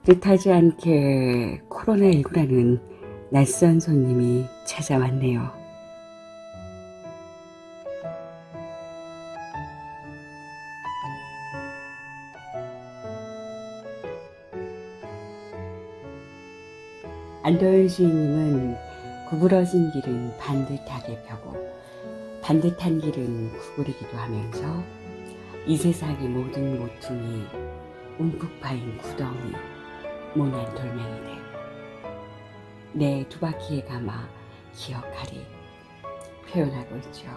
뜻하지 않게 코로나19라는 낯선 손님이 찾아왔네요. 안도현 시인님은 구부러진 길은 반듯하게 펴고 반듯한 길은 구부리기도 하면서 이 세상의 모든 모퉁이 움푹 파인 구덩이 모난 돌멩이들 내 두 바퀴에 감아 기억하리 표현하고 있죠.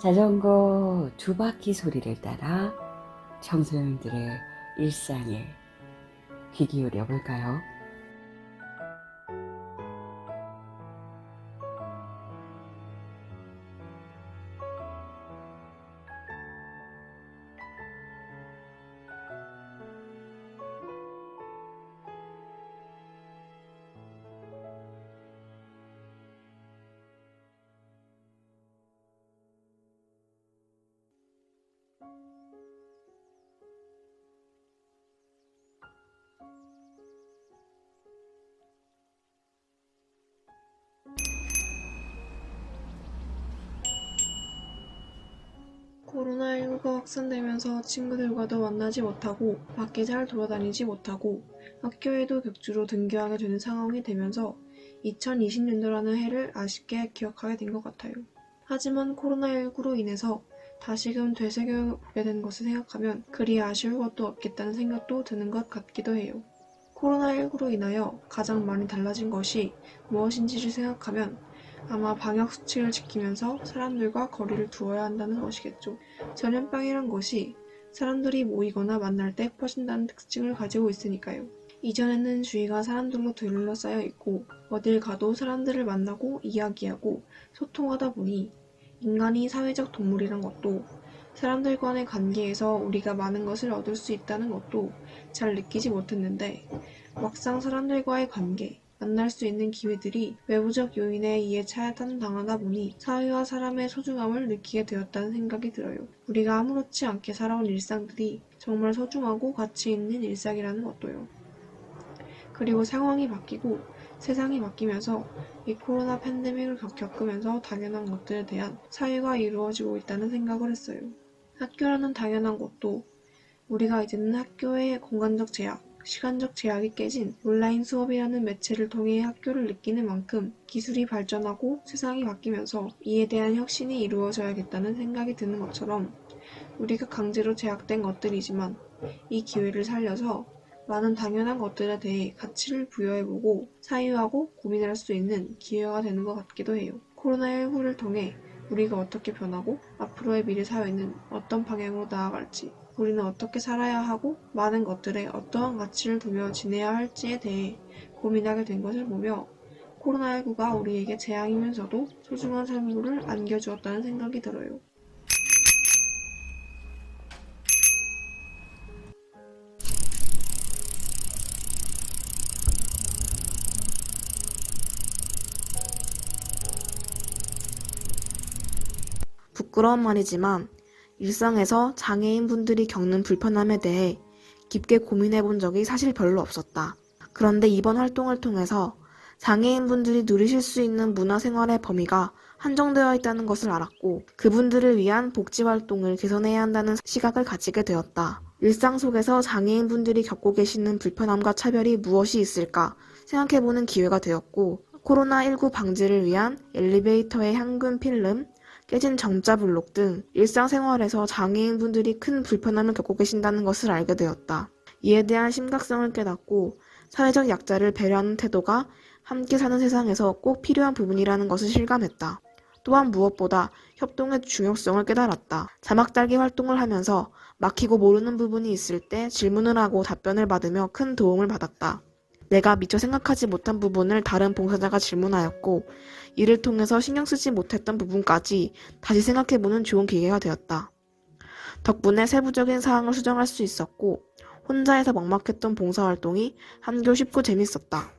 자전거 두 바퀴 소리를 따라 청소년들의 일상에 귀 기울여 볼까요? 코로나19가 확산되면서 친구들과도 만나지 못하고 밖에 잘 돌아다니지 못하고 학교에도 격주로 등교하게 되는 상황이 되면서 2020년도라는 해를 아쉽게 기억하게 된 것 같아요. 하지만 코로나19로 인해서 다시금 되새겨보게 된 것을 생각하면 그리 아쉬울 것도 없겠다는 생각도 드는 것 같기도 해요. 코로나19로 인하여 가장 많이 달라진 것이 무엇인지를 생각하면 아마 방역 수칙을 지키면서 사람들과 거리를 두어야 한다는 것이겠죠. 전염병이란 것이 사람들이 모이거나 만날 때 퍼진다는 특징을 가지고 있으니까요. 이전에는 주위가 사람들로 둘러싸여 있고 어딜 가도 사람들을 만나고 이야기하고 소통하다 보니 인간이 사회적 동물이란 것도 사람들 간의 관계에서 우리가 많은 것을 얻을 수 있다는 것도 잘 느끼지 못했는데 막상 사람들과의 관계, 만날 수 있는 기회들이 외부적 요인에 의해 차단당하다 보니 사회와 사람의 소중함을 느끼게 되었다는 생각이 들어요. 우리가 아무렇지 않게 살아온 일상들이 정말 소중하고 가치 있는 일상이라는 것도요. 그리고 상황이 바뀌고 세상이 바뀌면서 이 코로나 팬데믹을 겪으면서 당연한 것들에 대한 사회가 이루어지고 있다는 생각을 했어요. 학교라는 당연한 것도 우리가 이제는 학교의 공간적 제약, 시간적 제약이 깨진 온라인 수업이라는 매체를 통해 학교를 느끼는 만큼 기술이 발전하고 세상이 바뀌면서 이에 대한 혁신이 이루어져야겠다는 생각이 드는 것처럼 우리가 강제로 제약된 것들이지만 이 기회를 살려서 많은 당연한 것들에 대해 가치를 부여해보고 사유하고 고민할 수 있는 기회가 되는 것 같기도 해요. 코로나19를 통해 우리가 어떻게 변하고 앞으로의 미래 사회는 어떤 방향으로 나아갈지 우리는 어떻게 살아야 하고 많은 것들에 어떠한 가치를 두며 지내야 할지에 대해 고민하게 된 것을 보며 코로나19가 우리에게 재앙이면서도 소중한 선물을 안겨주었다는 생각이 들어요. 부끄러운 말이지만 일상에서 장애인분들이 겪는 불편함에 대해 깊게 고민해 본 적이 사실 별로 없었다. 그런데 이번 활동을 통해서 장애인분들이 누리실 수 있는 문화생활의 범위가 한정되어 있다는 것을 알았고 그분들을 위한 복지활동을 개선해야 한다는 시각을 가지게 되었다. 일상 속에서 장애인분들이 겪고 계시는 불편함과 차별이 무엇이 있을까 생각해보는 기회가 되었고 코로나19 방지를 위한 엘리베이터의 향금 필름, 깨진 정자 블록 등 일상생활에서 장애인분들이 큰 불편함을 겪고 계신다는 것을 알게 되었다. 이에 대한 심각성을 깨닫고 사회적 약자를 배려하는 태도가 함께 사는 세상에서 꼭 필요한 부분이라는 것을 실감했다. 또한 무엇보다 협동의 중요성을 깨달았다. 자막 달기 활동을 하면서 막히고 모르는 부분이 있을 때 질문을 하고 답변을 받으며 큰 도움을 받았다. 내가 미처 생각하지 못한 부분을 다른 봉사자가 질문하였고 이를 통해서 신경 쓰지 못했던 부분까지 다시 생각해보는 좋은 기회가 되었다. 덕분에 세부적인 사항을 수정할 수 있었고 혼자 해서 막막했던 봉사활동이 한결 쉽고 재밌었다.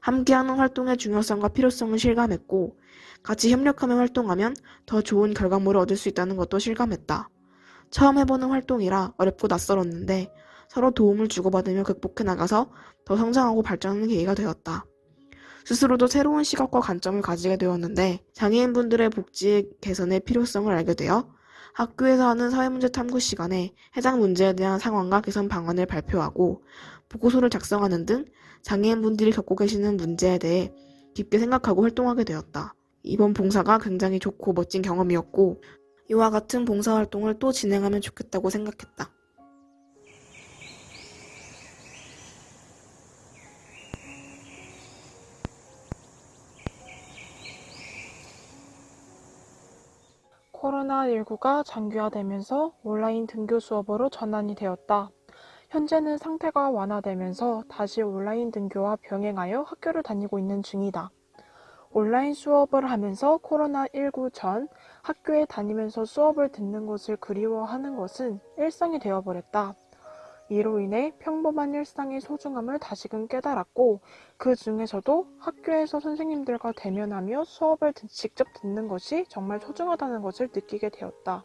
함께하는 활동의 중요성과 필요성을 실감했고, 같이 협력하며 활동하면 더 좋은 결과물을 얻을 수 있다는 것도 실감했다. 처음 해보는 활동이라 어렵고 낯설었는데 서로 도움을 주고받으며 극복해 나가서 더 성장하고 발전하는 계기가 되었다. 스스로도 새로운 시각과 관점을 가지게 되었는데 장애인분들의 복지 개선의 필요성을 알게 되어 학교에서 하는 사회문제 탐구 시간에 해당 문제에 대한 상황과 개선 방안을 발표하고 보고서를 작성하는 등 장애인분들이 겪고 계시는 문제에 대해 깊게 생각하고 활동하게 되었다. 이번 봉사가 굉장히 좋고 멋진 경험이었고 이와 같은 봉사활동을 또 진행하면 좋겠다고 생각했다. 코로나19가 장기화되면서 온라인 등교 수업으로 전환이 되었다. 현재는 상태가 완화되면서 다시 온라인 등교와 병행하여 학교를 다니고 있는 중이다. 온라인 수업을 하면서 코로나19 전 학교에 다니면서 수업을 듣는 것을 그리워하는 것은 일상이 되어버렸다. 이로 인해 평범한 일상의 소중함을 다시금 깨달았고, 그 중에서도 학교에서 선생님들과 대면하며 수업을 직접 듣는 것이 정말 소중하다는 것을 느끼게 되었다.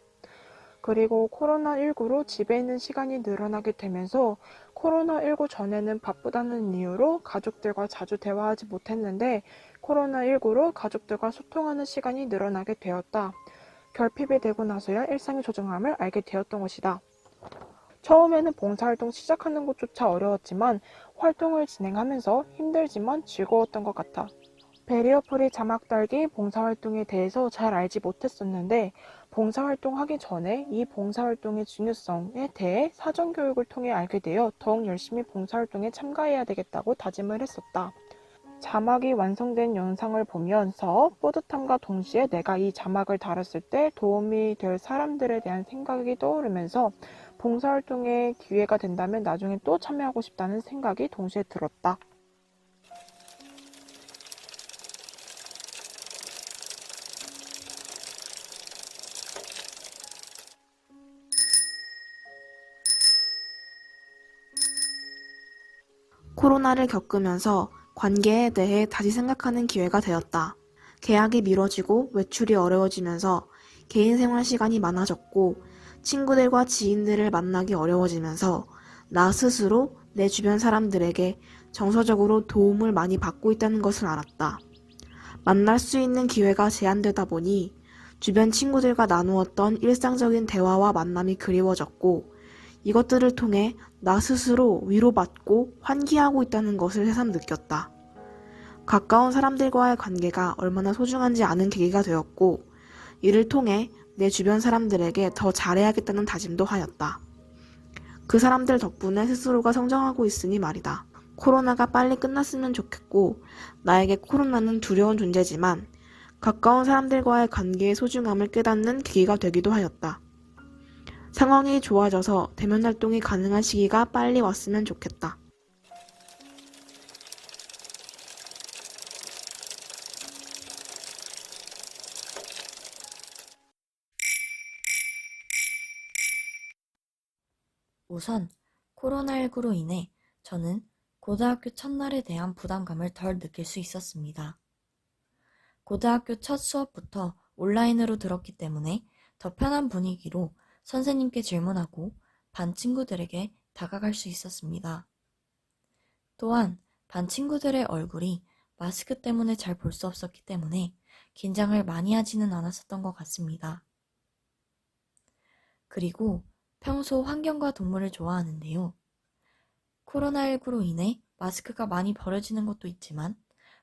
그리고 코로나19로 집에 있는 시간이 늘어나게 되면서 코로나19 전에는 바쁘다는 이유로 가족들과 자주 대화하지 못했는데 코로나19로 가족들과 소통하는 시간이 늘어나게 되었다. 결핍이 되고 나서야 일상의 소중함을 알게 되었던 것이다. 처음에는 봉사활동 시작하는 것조차 어려웠지만 활동을 진행하면서 힘들지만 즐거웠던 것 같아. 베리어프리 자막 달기 봉사활동에 대해서 잘 알지 못했었는데 봉사활동 하기 전에 이 봉사활동의 중요성에 대해 사전교육을 통해 알게 되어 더욱 열심히 봉사활동에 참가해야 되겠다고 다짐을 했었다. 자막이 완성된 영상을 보면서 뿌듯함과 동시에 내가 이 자막을 달았을 때 도움이 될 사람들에 대한 생각이 떠오르면서 봉사활동에 기회가 된다면 나중에 또 참여하고 싶다는 생각이 동시에 들었다. 코로나를 겪으면서 관계에 대해 다시 생각하는 기회가 되었다. 계약이 미뤄지고 외출이 어려워지면서 개인 생활 시간이 많아졌고 친구들과 지인들을 만나기 어려워지면서 나 스스로 내 주변 사람들에게 정서적으로 도움을 많이 받고 있다는 것을 알았다. 만날 수 있는 기회가 제한되다 보니 주변 친구들과 나누었던 일상적인 대화와 만남이 그리워졌고 이것들을 통해 나 스스로 위로받고 환기하고 있다는 것을 새삼 느꼈다. 가까운 사람들과의 관계가 얼마나 소중한지 아는 계기가 되었고 이를 통해 내 주변 사람들에게 더 잘해야겠다는 다짐도 하였다. 그 사람들 덕분에 스스로가 성장하고 있으니 말이다. 코로나가 빨리 끝났으면 좋겠고 나에게 코로나는 두려운 존재지만 가까운 사람들과의 관계의 소중함을 깨닫는 계기가 되기도 하였다. 상황이 좋아져서 대면 활동이 가능한 시기가 빨리 왔으면 좋겠다. 우선 코로나19로 인해 저는 고등학교 첫날에 대한 부담감을 덜 느낄 수 있었습니다. 고등학교 첫 수업부터 온라인으로 들었기 때문에 더 편한 분위기로 선생님께 질문하고 반 친구들에게 다가갈 수 있었습니다. 또한 반 친구들의 얼굴이 마스크 때문에 잘 볼 수 없었기 때문에 긴장을 많이 하지는 않았었던 것 같습니다. 그리고 평소 환경과 동물을 좋아하는데요. 코로나19로 인해 마스크가 많이 버려지는 것도 있지만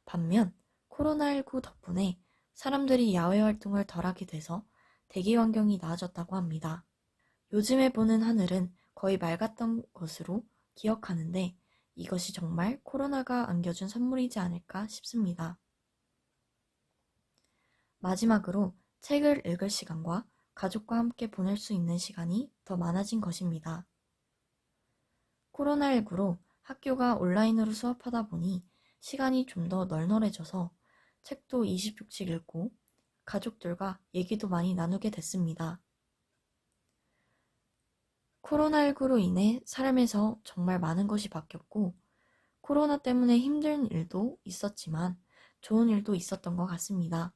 반면 코로나19 덕분에 사람들이 야외 활동을 덜 하게 돼서 대기 환경이 나아졌다고 합니다. 요즘에 보는 하늘은 거의 맑았던 것으로 기억하는데 이것이 정말 코로나가 안겨준 선물이지 않을까 싶습니다. 마지막으로 책을 읽을 시간과 가족과 함께 보낼 수 있는 시간이 더 많아진 것입니다. 코로나19로 학교가 온라인으로 수업하다 보니 시간이 좀 더 널널해져서 책도 20쪽씩 읽고 가족들과 얘기도 많이 나누게 됐습니다. 코로나19로 인해 삶에서 정말 많은 것이 바뀌었고 코로나 때문에 힘든 일도 있었지만 좋은 일도 있었던 것 같습니다.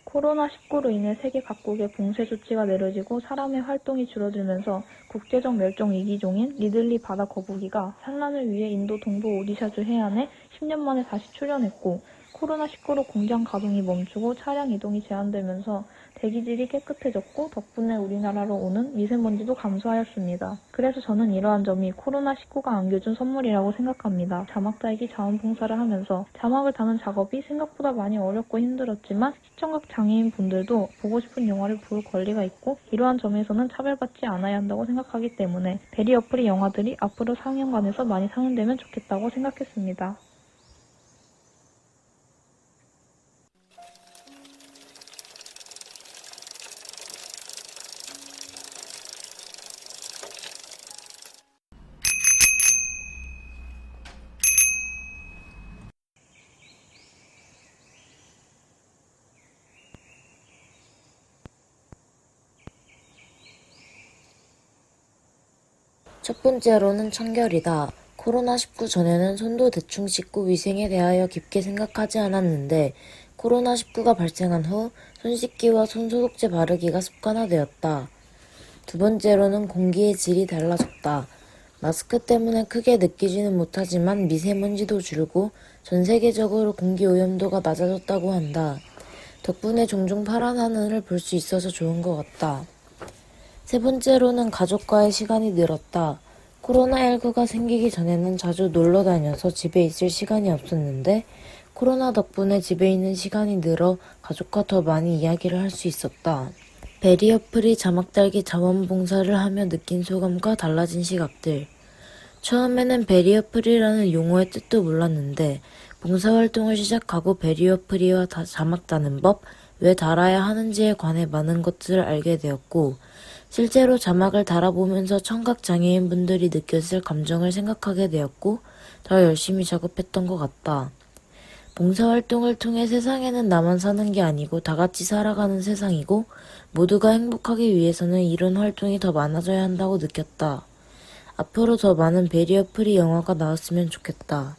코로나19로 인해 세계 각국의 봉쇄 조치가 내려지고 사람의 활동이 줄어들면서 국제적 멸종 위기종인 리들리 바다 거북이가 산란을 위해 인도 동부 오디샤주 해안에 10년 만에 다시 출현했고, 코로나19로 공장 가동이 멈추고 차량 이동이 제한되면서 대기질이 깨끗해졌고, 덕분에 우리나라로 오는 미세먼지도 감소하였습니다. 그래서 저는 이러한 점이 코로나19가 안겨준 선물이라고 생각합니다. 자막 달기 자원봉사를 하면서 자막을 다는 작업이 생각보다 많이 어렵고 힘들었지만 시청각 장애인 분들도 보고 싶은 영화를 볼 권리가 있고, 이러한 점에서는 차별받지 않아야 한다고 생각하기 때문에 베리어프리 영화들이 앞으로 상영관에서 많이 상영되면 좋겠다고 생각했습니다. 첫 번째로는 청결이다. 코로나19 전에는 손도 대충 씻고 위생에 대하여 깊게 생각하지 않았는데 코로나19가 발생한 후 손 씻기와 손 소독제 바르기가 습관화되었다. 두 번째로는 공기의 질이 달라졌다. 마스크 때문에 크게 느끼지는 못하지만 미세먼지도 줄고 전 세계적으로 공기 오염도가 낮아졌다고 한다. 덕분에 종종 파란 하늘을 볼 수 있어서 좋은 것 같다. 세 번째로는 가족과의 시간이 늘었다. 코로나19가 생기기 전에는 자주 놀러 다녀서 집에 있을 시간이 없었는데 코로나 덕분에 집에 있는 시간이 늘어 가족과 더 많이 이야기를 할 수 있었다. 베리어프리 자막 달기 자원봉사를 하며 느낀 소감과 달라진 시각들. 처음에는 베리어프리라는 용어의 뜻도 몰랐는데 봉사활동을 시작하고 베리어프리와 자막 다는 법, 왜 달아야 하는지에 관해 많은 것들을 알게 되었고 실제로 자막을 달아보면서 청각장애인분들이 느꼈을 감정을 생각하게 되었고 더 열심히 작업했던 것 같다. 봉사활동을 통해 세상에는 나만 사는 게 아니고 다 같이 살아가는 세상이고 모두가 행복하기 위해서는 이런 활동이 더 많아져야 한다고 느꼈다. 앞으로 더 많은 베리어 프리 영화가 나왔으면 좋겠다.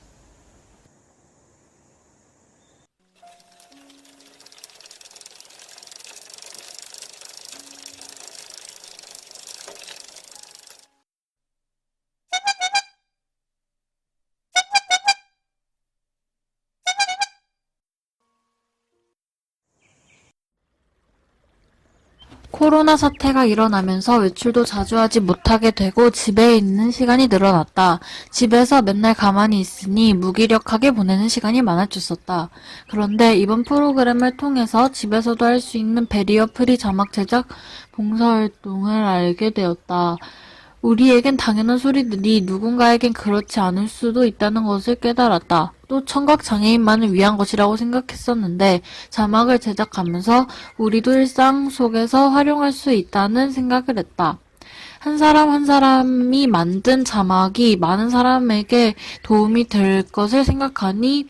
코로나 사태가 일어나면서 외출도 자주 하지 못하게 되고 집에 있는 시간이 늘어났다. 집에서 맨날 가만히 있으니 무기력하게 보내는 시간이 많아졌었다. 그런데 이번 프로그램을 통해서 집에서도 할 수 있는 베리어 프리 자막 제작 봉사활동을 알게 되었다. 우리에겐 당연한 소리들이 누군가에겐 그렇지 않을 수도 있다는 것을 깨달았다. 또 청각 장애인만을 위한 것이라고 생각했었는데 자막을 제작하면서 우리도 일상 속에서 활용할 수 있다는 생각을 했다. 한 사람 한 사람이 만든 자막이 많은 사람에게 도움이 될 것을 생각하니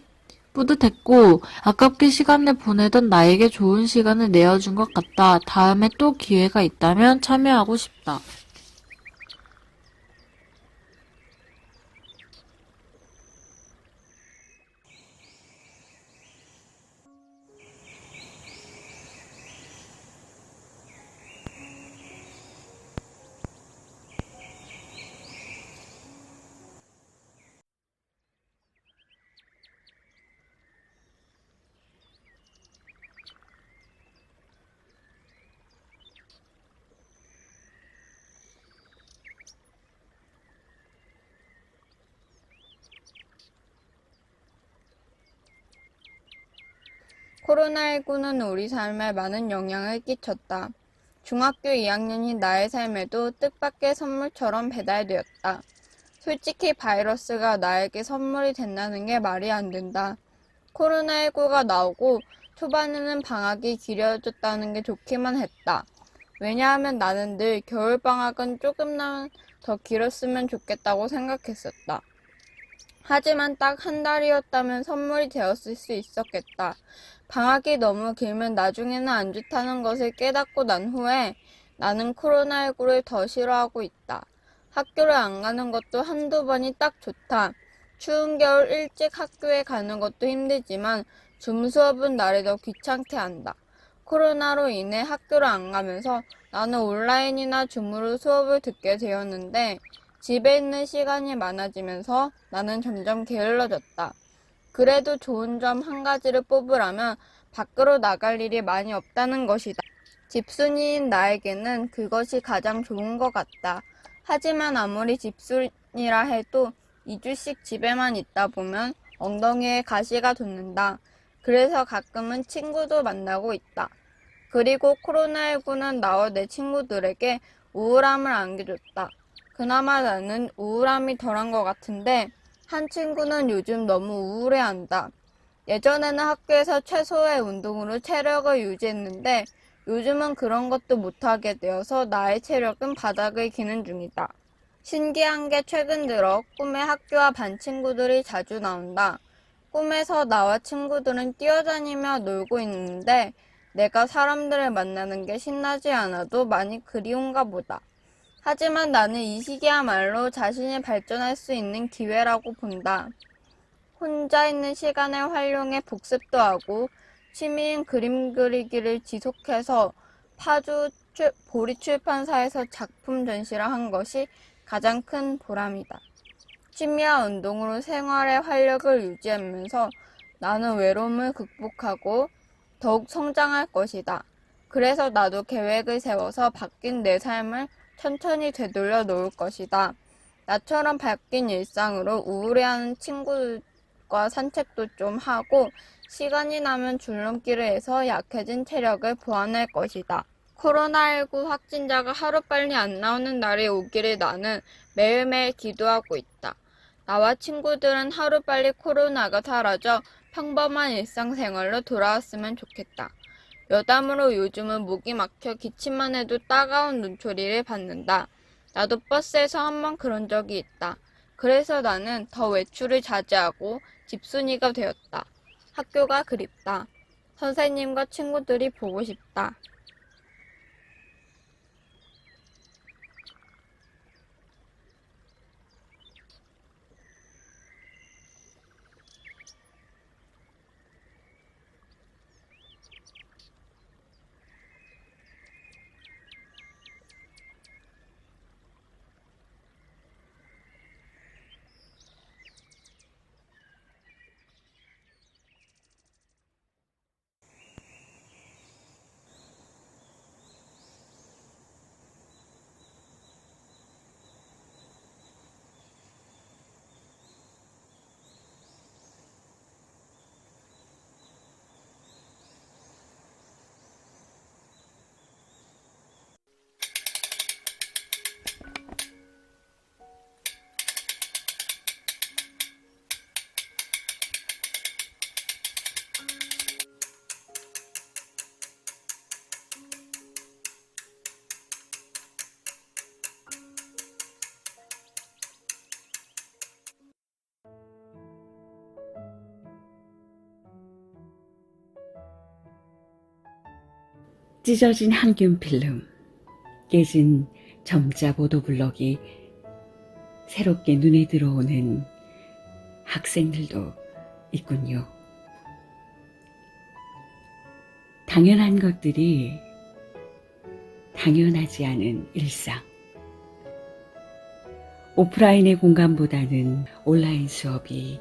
뿌듯했고 아깝게 시간을 보내던 나에게 좋은 시간을 내어준 것 같다. 다음에 또 기회가 있다면 참여하고 싶다. 코로나19는 우리 삶에 많은 영향을 끼쳤다. 중학교 2학년인 나의 삶에도 뜻밖의 선물처럼 배달되었다. 솔직히 바이러스가 나에게 선물이 된다는 게 말이 안 된다. 코로나19가 나오고 초반에는 방학이 길어졌다는 게 좋기만 했다. 왜냐하면 나는 늘 겨울방학은 조금만 더 길었으면 좋겠다고 생각했었다. 하지만 딱 한 달이었다면 선물이 되었을 수 있었겠다. 방학이 너무 길면 나중에는 안 좋다는 것을 깨닫고 난 후에 나는 코로나19를 더 싫어하고 있다. 학교를 안 가는 것도 한두 번이 딱 좋다. 추운 겨울 일찍 학교에 가는 것도 힘들지만 줌 수업은 나를 더 귀찮게 한다. 코로나로 인해 학교를 안 가면서 나는 온라인이나 줌으로 수업을 듣게 되었는데 집에 있는 시간이 많아지면서 나는 점점 게을러졌다. 그래도 좋은 점 한 가지를 뽑으라면 밖으로 나갈 일이 많이 없다는 것이다. 집순이인 나에게는 그것이 가장 좋은 것 같다. 하지만 아무리 집순이라 해도 2주씩 집에만 있다 보면 엉덩이에 가시가 돋는다. 그래서 가끔은 친구도 만나고 있다. 그리고 코로나19는 나와 내 친구들에게 우울함을 안겨줬다. 그나마 나는 우울함이 덜한 것 같은데 한 친구는 요즘 너무 우울해한다. 예전에는 학교에서 최소의 운동으로 체력을 유지했는데 요즘은 그런 것도 못하게 되어서 나의 체력은 바닥을 기는 중이다. 신기한 게 최근 들어 꿈에 학교와 반 친구들이 자주 나온다. 꿈에서 나와 친구들은 뛰어다니며 놀고 있는데 내가 사람들을 만나는 게 신나지 않아도 많이 그리운가 보다. 하지만 나는 이 시기야말로 자신이 발전할 수 있는 기회라고 본다. 혼자 있는 시간을 활용해 복습도 하고 취미인 그림 그리기를 지속해서 파주 보리출판사에서 작품 전시를 한 것이 가장 큰 보람이다. 취미와 운동으로 생활의 활력을 유지하면서 나는 외로움을 극복하고 더욱 성장할 것이다. 그래서 나도 계획을 세워서 바뀐 내 삶을 천천히 되돌려 놓을 것이다. 나처럼 바뀐 일상으로 우울해하는 친구들과 산책도 좀 하고 시간이 나면 줄넘기를 해서 약해진 체력을 보완할 것이다. 코로나19 확진자가 하루빨리 안 나오는 날이 오기를 나는 매일매일 기도하고 있다. 나와 친구들은 하루빨리 코로나가 사라져 평범한 일상생활로 돌아왔으면 좋겠다. 여담으로 요즘은 목이 막혀 기침만 해도 따가운 눈초리를 받는다. 나도 버스에서 한번 그런 적이 있다. 그래서 나는 더 외출을 자제하고 집순이가 되었다. 학교가 그립다. 선생님과 친구들이 보고 싶다. 찢어진 항균 필름, 깨진 점자 보도블럭이 새롭게 눈에 들어오는 학생들도 있군요. 당연한 것들이 당연하지 않은 일상. 오프라인의 공간보다는 온라인 수업이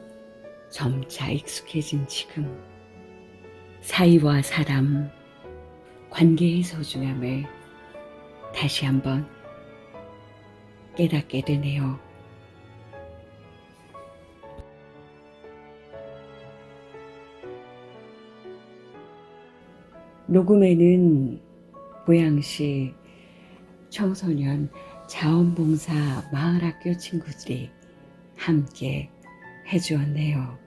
점차 익숙해진 지금, 사이와 사람, 관계의 소중함을 다시 한번 깨닫게 되네요. 녹음에는 고양시 청소년 자원봉사 마을학교 친구들이 함께 해주었네요.